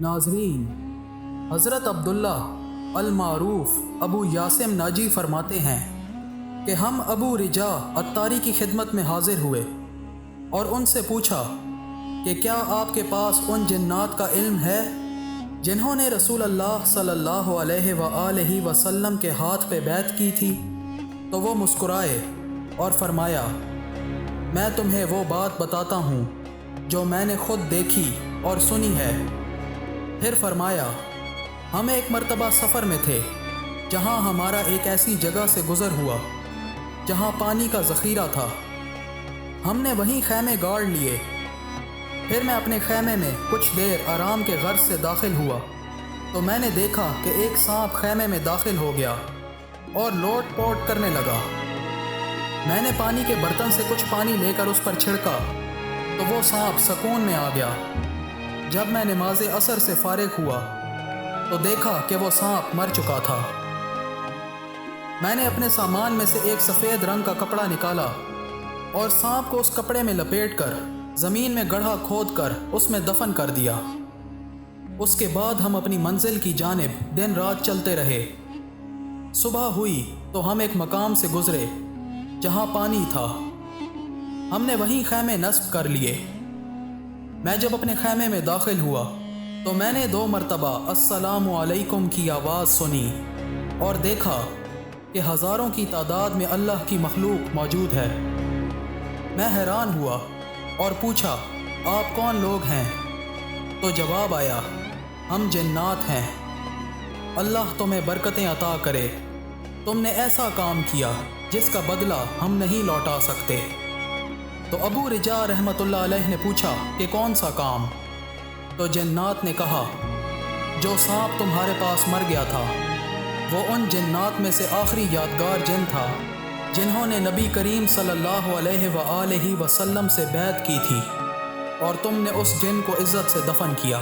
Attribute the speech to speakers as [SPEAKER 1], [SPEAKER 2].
[SPEAKER 1] ناظرین، حضرت عبداللہ المعروف ابو یاسم ناجی فرماتے ہیں کہ ہم ابو رجا عطاری کی خدمت میں حاضر ہوئے اور ان سے پوچھا کہ کیا آپ کے پاس ان جنات کا علم ہے جنہوں نے رسول اللہ صلی اللہ علیہ وآلہ وسلم کے ہاتھ پہ بیعت کی تھی؟ تو وہ مسکرائے اور فرمایا، میں تمہیں وہ بات بتاتا ہوں جو میں نے خود دیکھی اور سنی ہے۔ پھر فرمایا، ہم ایک مرتبہ سفر میں تھے جہاں ہمارا ایک ایسی جگہ سے گزر ہوا جہاں پانی کا ذخیرہ تھا۔ ہم نے وہیں خیمے گاڑ لیے۔ پھر میں اپنے خیمے میں کچھ دیر آرام کے غرض سے داخل ہوا تو میں نے دیکھا کہ ایک سانپ خیمے میں داخل ہو گیا اور لوٹ پوٹ کرنے لگا۔ میں نے پانی کے برتن سے کچھ پانی لے کر اس پر چھڑکا تو وہ سانپ سکون میں آ گیا۔ جب میں نماز عصر سے فارغ ہوا تو دیکھا کہ وہ سانپ مر چکا تھا۔ میں نے اپنے سامان میں سے ایک سفید رنگ کا کپڑا نکالا اور سانپ کو اس کپڑے میں لپیٹ کر زمین میں گڑھا کھود کر اس میں دفن کر دیا۔ اس کے بعد ہم اپنی منزل کی جانب دن رات چلتے رہے۔ صبح ہوئی تو ہم ایک مقام سے گزرے جہاں پانی تھا۔ ہم نے وہیں خیمے نصب کر لیے۔ میں جب اپنے خیمے میں داخل ہوا تو میں نے 2 مرتبہ السلام علیکم کی آواز سنی اور دیکھا کہ ہزاروں کی تعداد میں اللہ کی مخلوق موجود ہے۔ میں حیران ہوا اور پوچھا، آپ کون لوگ ہیں؟ تو جواب آیا، ہم جنات ہیں۔ اللہ تمہیں برکتیں عطا کرے، تم نے ایسا کام کیا جس کا بدلہ ہم نہیں لوٹا سکتے۔ تو ابو رجا رحمۃ اللہ علیہ نے پوچھا کہ کون سا کام؟ تو جنات نے کہا، جو سانپ تمہارے پاس مر گیا تھا وہ ان جنات میں سے آخری یادگار جن تھا جنہوں نے نبی کریم صلی اللہ علیہ وآلہ وسلم سے بیعت کی تھی، اور تم نے اس جن کو عزت سے دفن کیا۔